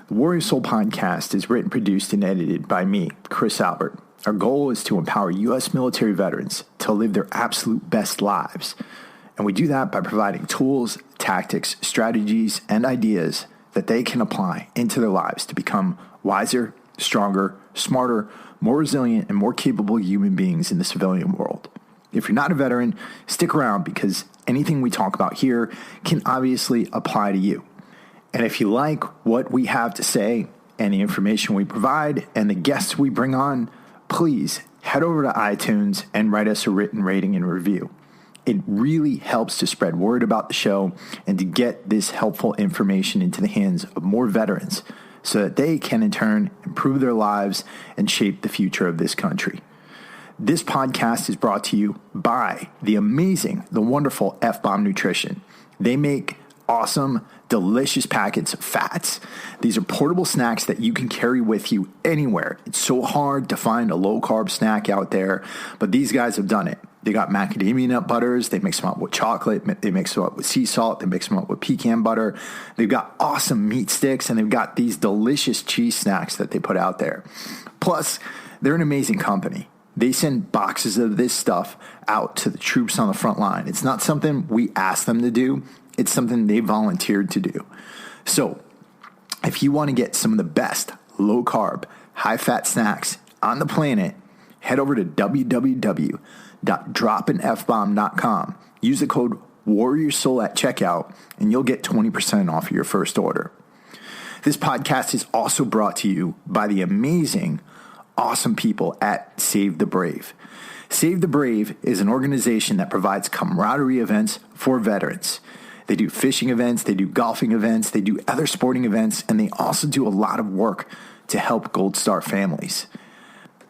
The Warrior Soul podcast is written, produced, and edited by me, Chris Albert. Our goal is to empower U.S. military veterans to live their absolute best lives. And we do that by providing tools, tactics, strategies, and ideas that they can apply into their lives to become wiser, stronger, smarter, more resilient, and more capable human beings in the civilian world. If you're not a veteran, stick around because anything we talk about here can obviously apply to you. And if you like what we have to say and the information we provide and the guests we bring on, please head over to iTunes and write us a written rating and review. It really helps to spread word about the show and to get this helpful information into the hands of more veterans so that they can in turn improve their lives and shape the future of this country. This podcast is brought to you by the wonderful F-Bomb Nutrition. They make awesome, delicious packets of fats. These are portable snacks that you can carry with you anywhere. It's so hard to find a low-carb snack out there, but these guys have done it. They got macadamia nut butters. They mix them up with chocolate. They mix them up with sea salt. They mix them up with pecan butter. They've got awesome meat sticks, and they've got these delicious cheese snacks that they put out there. Plus, they're an amazing company. They send boxes of this stuff out to the troops on the front line. It's not something we ask them to do. It's something they volunteered to do. So if you want to get some of the best low-carb, high-fat snacks on the planet, head over to www.dropinfbomb.com. Use the code WarriorSoul at checkout, and you'll get 20% off your first order. This podcast is also brought to you by the amazing, awesome people at Save the Brave. Save the Brave is an organization that provides camaraderie events for veterans. They do fishing events, they do golfing events, they do other sporting events, and they also do a lot of work to help Gold Star families.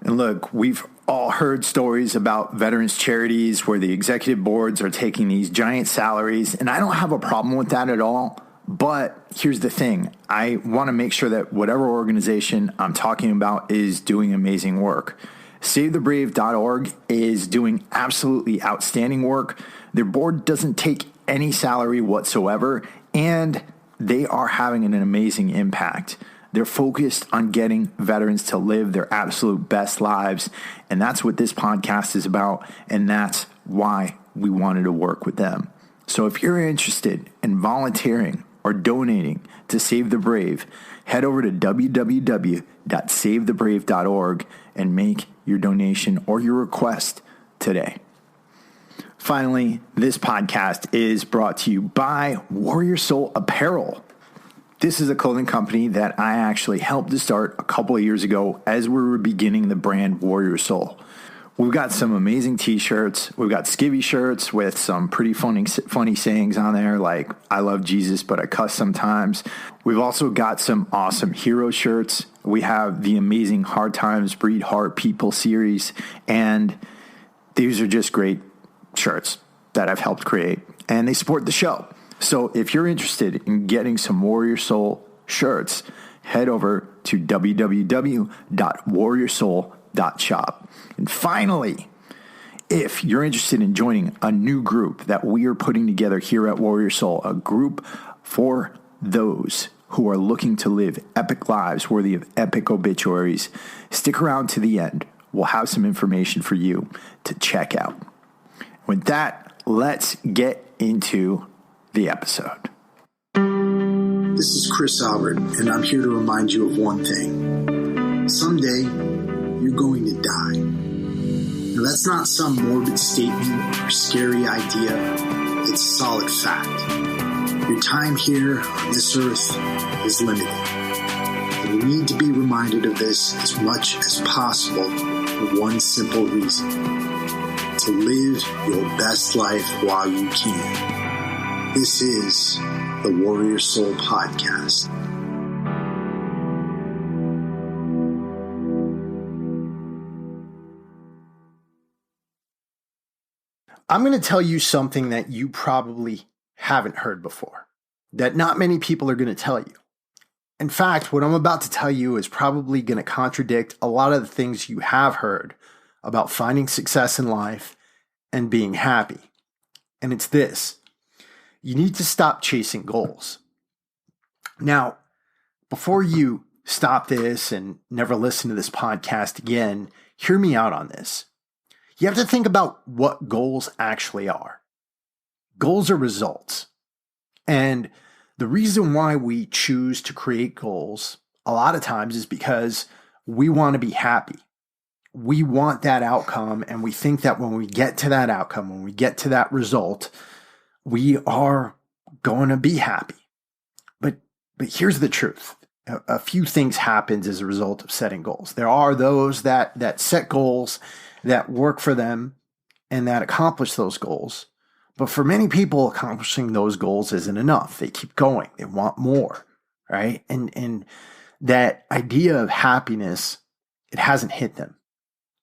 And look, we've all heard stories about veterans charities where the executive boards are taking these giant salaries, and I don't have a problem with that at all. But here's the thing. I want to make sure that whatever organization I'm talking about is doing amazing work. SaveTheBrave.org is doing absolutely outstanding work. Their board doesn't take any salary whatsoever, and they are having an amazing impact. They're focused on getting veterans to live their absolute best lives, and that's what this podcast is about, and that's why we wanted to work with them. So if you're interested in volunteering or donating to Save the Brave, head over to www.savethebrave.org and make your donation or your request today. Finally, this podcast is brought to you by Warrior Soul Apparel. This is a clothing company that I actually helped to start a couple of years ago as we were beginning the brand Warrior Soul. We've got some amazing t-shirts. We've got skivvy shirts with some pretty funny sayings on there, like, I love Jesus, but I cuss sometimes. We've also got some awesome hero shirts. We have the amazing Hard Times Breed Heart People series, and these are just great shirts that I've helped create, and they support the show. So if you're interested in getting some Warrior Soul shirts, head over to www.warriorsoul.shop. And finally, if you're interested in joining a new group that we are putting together here at Warrior Soul, a group for those who are looking to live epic lives worthy of epic obituaries, stick around to the end. We'll have some information for you to check out. With that, let's get into the episode. This is Chris Albert, and I'm here to remind you of one thing. Someday, you're going to die. Now, that's not some morbid statement or scary idea. It's solid fact. Your time here on this earth is limited. And we need to be reminded of this as much as possible for one simple reason: to live your best life while you can. This is the Warrior Soul Podcast. I'm going to tell you something that you probably haven't heard before, that not many people are going to tell you. In fact, what I'm about to tell you is probably going to contradict a lot of the things you have heard about finding success in life and being happy. And it's this: you need to stop chasing goals. Now, before you stop this and never listen to this podcast again, hear me out on this. You have to think about what goals actually are. Goals are results. And the reason why we choose to create goals a lot of times is because we want to be happy. We want that outcome, and we think that when we get to that outcome, when we get to that result, we are going to be happy. But here's the truth. A few things happens as a result of setting goals. There are those that set goals, that work for them, and that accomplish those goals. But for many people, accomplishing those goals isn't enough. They keep going. They want more, right? And that idea of happiness, it hasn't hit them,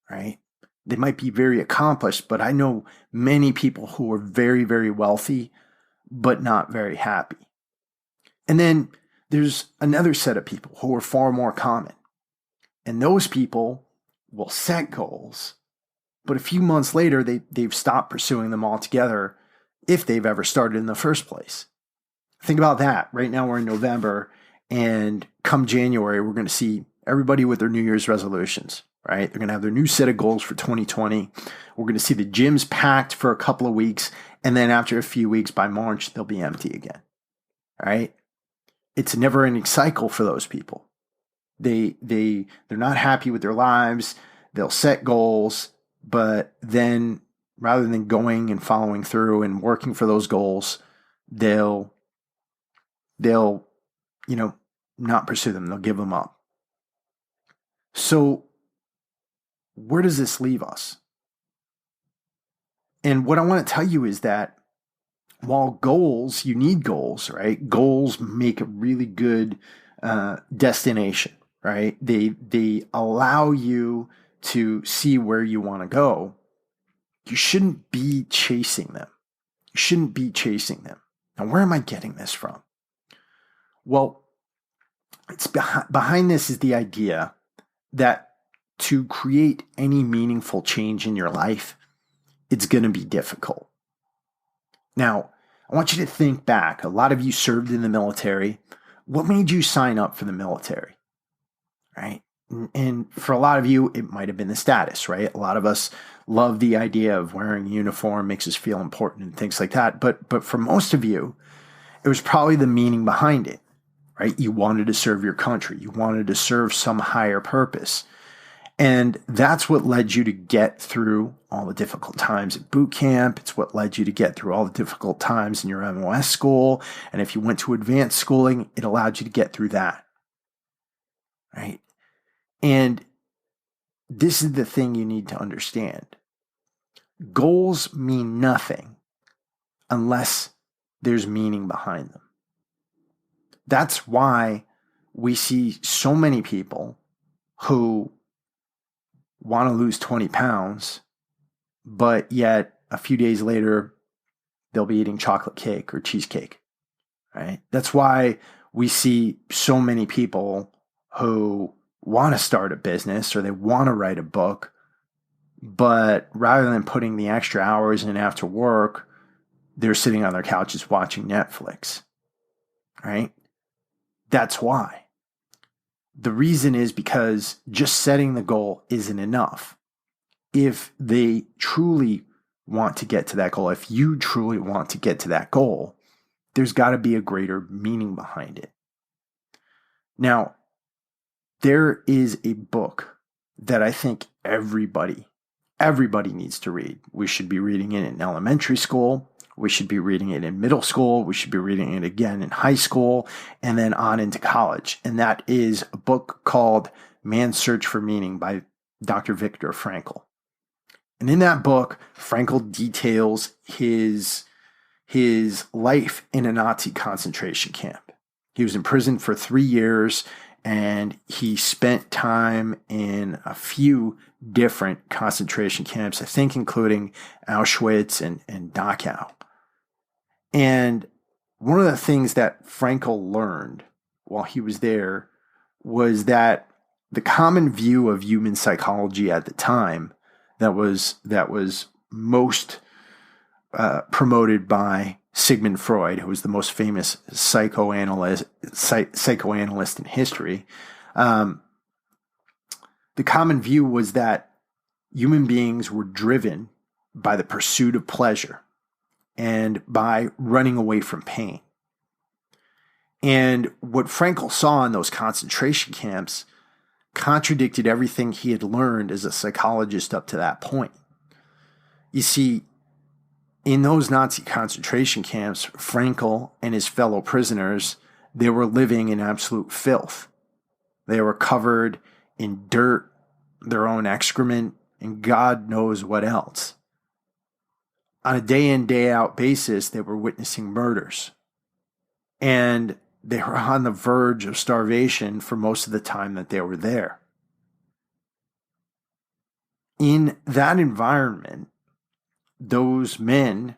right? They might be very accomplished, but I know many people who are very, very wealthy, but not very happy. And then there's another set of people who are far more common. And those people will set goals, but a few months later, they've stopped pursuing them altogether if they've ever started in the first place. Think about that. Right now we're in November, and come January, we're going to see everybody with their New Year's resolutions, right? They're going to have their new set of goals for 2020. We're going to see the gyms packed for a couple of weeks, and then after a few weeks, by March, they'll be empty again, right? It's a never-ending cycle for those people. They're not happy with their lives. They'll set goals, but then rather than going and following through and working for those goals, they'll not pursue them. They'll give them up. So where does this leave us? And what I want to tell you is that while goals, you need goals, right? Goals make a really good destination, right? They allow you to see where you want to go. You shouldn't be chasing them. You shouldn't be chasing them. Now, where am I getting this from? Well, it's behind this is the idea that to create any meaningful change in your life, it's going to be difficult. Now, I want you to think back. A lot of you served in the military. What made you sign up for the military, right? And for a lot of you, it might have been the status, right? A lot of us love the idea of wearing a uniform, makes us feel important and things like that. But for most of you, it was probably the meaning behind it, right? You wanted to serve your country. You wanted to serve some higher purpose. And that's what led you to get through all the difficult times at boot camp. It's what led you to get through all the difficult times in your MOS school. And if you went to advanced schooling, it allowed you to get through that, right? And this is the thing you need to understand. Goals mean nothing unless there's meaning behind them. That's why we see so many people who want to lose 20 pounds, but yet a few days later, they'll be eating chocolate cake or cheesecake, right? That's why we see so many people who want to start a business or they want to write a book, but rather than putting the extra hours in after work, they're sitting on their couches watching Netflix, right? That's why. The reason is because just setting the goal isn't enough. If they truly want to get to that goal, if you truly want to get to that goal, there's got to be a greater meaning behind it. Now, there is a book that I think everybody needs to read. We should be reading it in elementary school. We should be reading it in middle school. We should be reading it again in high school and then on into college. And that is a book called Man's Search for Meaning by Dr. Viktor Frankl. And in that book, Frankl details his life in a Nazi concentration camp. He was in prison for 3 years, and he spent time in a few different concentration camps, I think including Auschwitz and Dachau. And one of the things that Frankl learned while he was there was that the common view of human psychology at the time that was most promoted by Sigmund Freud, who was the most famous psychoanalyst in history, the common view was that human beings were driven by the pursuit of pleasure and by running away from pain. And what Frankl saw in those concentration camps contradicted everything he had learned as a psychologist up to that point. You see, in those Nazi concentration camps, Frankl and his fellow prisoners, they were living in absolute filth. They were covered in dirt, their own excrement, and God knows what else. On a day in, day out basis, they were witnessing murders. And they were on the verge of starvation for most of the time that they were there. In that environment, those men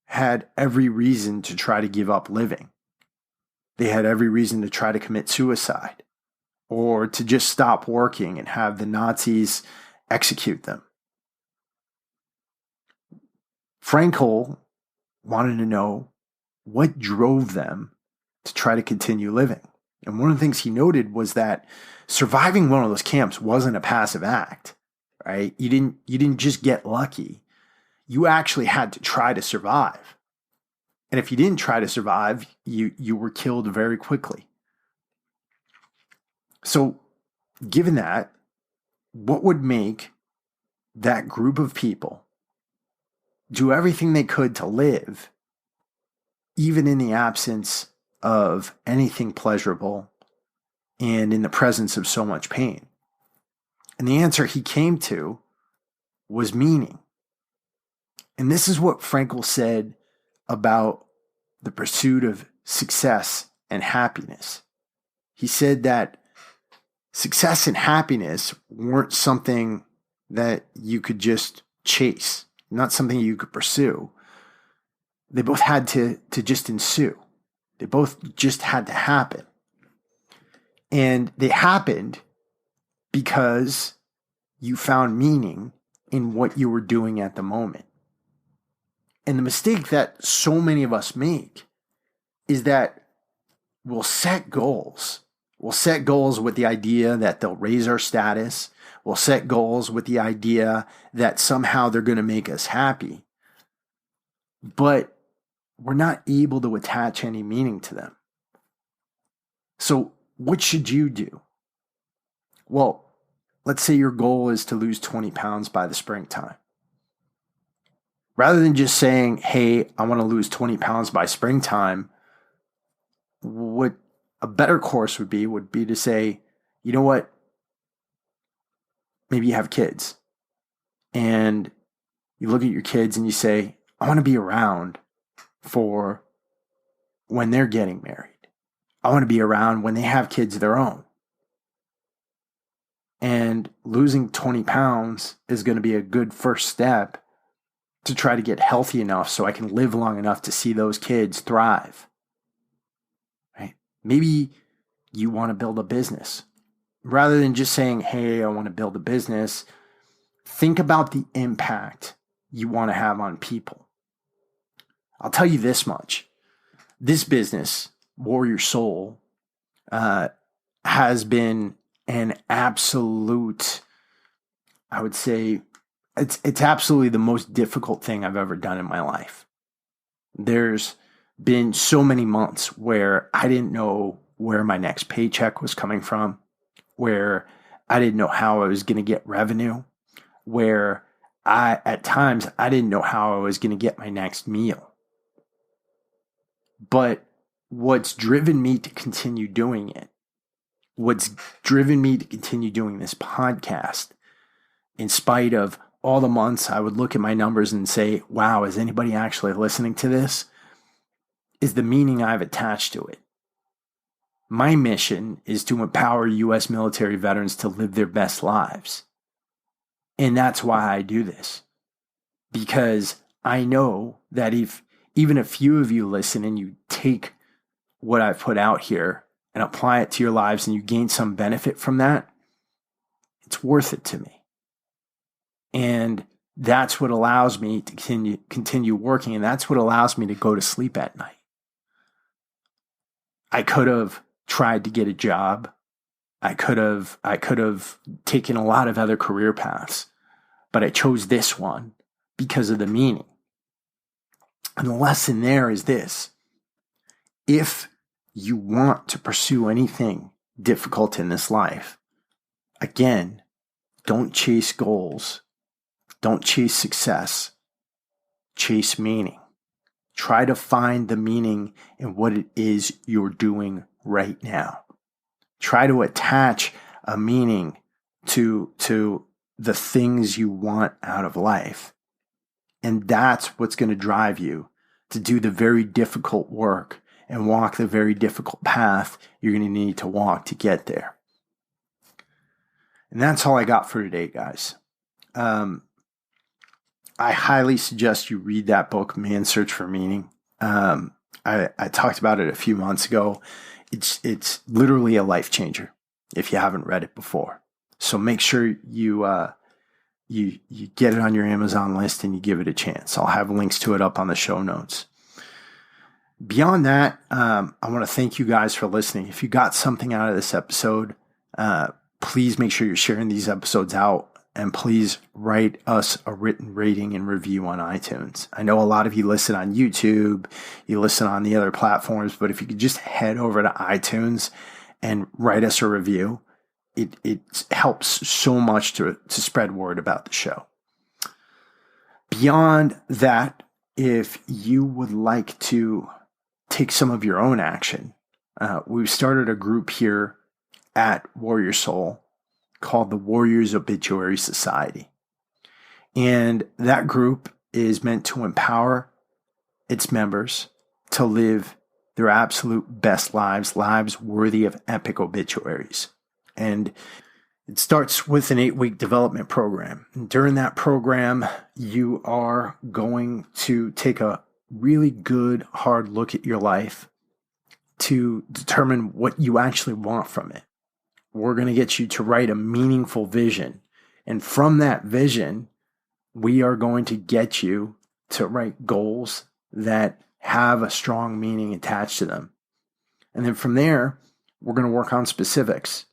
had every reason to try to give up living. They had every reason to try to commit suicide or to just stop working and have the Nazis execute them. Frankl wanted to know what drove them to try to continue living. And one of the things he noted was that surviving one of those camps wasn't a passive act, right? You didn't just get lucky. You actually had to try to survive. And if you didn't try to survive, you were killed very quickly. So, given that, what would make that group of people do everything they could to live, even in the absence of anything pleasurable and in the presence of so much pain? And the answer he came to was meaning. And this is what Frankl said about the pursuit of success and happiness. He said that success and happiness weren't something that you could just chase, not something you could pursue. They both had to just ensue. They both just had to happen. And they happened because you found meaning in what you were doing at the moment. And the mistake that so many of us make is that we'll set goals. We'll set goals with the idea that they'll raise our status. We'll set goals with the idea that somehow they're going to make us happy. But we're not able to attach any meaning to them. So what should you do? Well, let's say your goal is to lose 20 pounds by the springtime. Rather than just saying, hey, I want to lose 20 pounds by springtime, what a better course would be to say, you know what? Maybe you have kids and you look at your kids and you say, I want to be around for when they're getting married. I want to be around when they have kids of their own. And losing 20 pounds is going to be a good first step to try to get healthy enough so I can live long enough to see those kids thrive. Right? Maybe you want to build a business. Rather than just saying, hey, I want to build a business, think about the impact you want to have on people. I'll tell you this much. This business, Warrior Soul, has been an absolute, I would say, it's absolutely the most difficult thing I've ever done in my life. There's been so many months where I didn't know where my next paycheck was coming from, where I didn't know how I was going to get revenue, where at times I didn't know how I was going to get my next meal. But what's driven me to continue doing it, what's driven me to continue doing this podcast, in spite of all the months I would look at my numbers and say, wow, is anybody actually listening to this? Is the meaning I've attached to it. My mission is to empower U.S. military veterans to live their best lives. And that's why I do this. Because I know that if even a few of you listen and you take what I've put out here and apply it to your lives and you gain some benefit from that, it's worth it to me. And that's what allows me to continue working, and that's what allows me to go to sleep at night. I could have tried to get a job. I could have taken a lot of other career paths, but I chose this one because of the meaning. And the lesson there is this: if you want to pursue anything difficult in this life, again, don't chase goals. Don't chase success. Chase meaning. Try to find the meaning in what it is you're doing right now. Try to attach a meaning to the things you want out of life. And that's what's going to drive you to do the very difficult work and walk the very difficult path you're going to need to walk to get there. And that's all I got for today, guys. I highly suggest you read that book, Man's Search for Meaning. I talked about it a few months ago. It's literally a life changer if you haven't read it before. So make sure you get it on your Amazon list and you give it a chance. I'll have links to it up on the show notes. Beyond that, I want to thank you guys for listening. If you got something out of this episode, please make sure you're sharing these episodes out. And please write us a written rating and review on iTunes. I know a lot of you listen on YouTube, you listen on the other platforms, but if you could just head over to iTunes and write us a review, it helps so much to spread word about the show. Beyond that, if you would like to take some of your own action, we've started a group here at Warrior Soul called the Warriors Obituary Society. And that group is meant to empower its members to live their absolute best lives worthy of epic obituaries. And it starts with an 8-week development program. And during that program, you are going to take a really good, hard look at your life to determine what you actually want from it. We're going to get you to write a meaningful vision. And from that vision, we are going to get you to write goals that have a strong meaning attached to them. And then from there, we're going to work on specifics.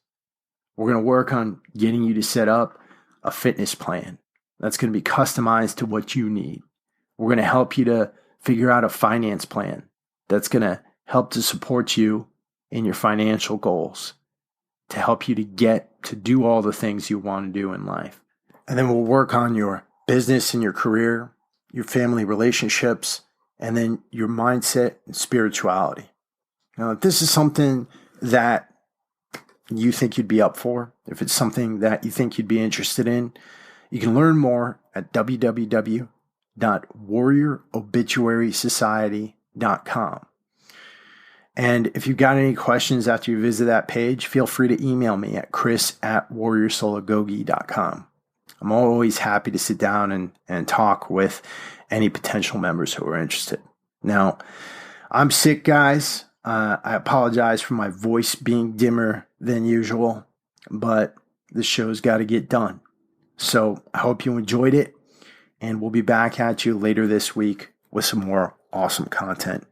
We're going to work on getting you to set up a fitness plan that's going to be customized to what you need. We're going to help you to figure out a finance plan that's going to help to support you in your financial goals, to help you to get to do all the things you want to do in life. And then we'll work on your business and your career, your family relationships, and then your mindset and spirituality. Now, if this is something that you think you'd be up for, if it's something that you think you'd be interested in, you can learn more at www.warriorobituarysociety.com. And if you've got any questions after you visit that page, feel free to email me at chris@warriorsolagogi.com. I'm always happy to sit down and talk with any potential members who are interested. Now, I'm sick, guys. I apologize for my voice being dimmer than usual, but the show's got to get done. So I hope you enjoyed it, and we'll be back at you later this week with some more awesome content.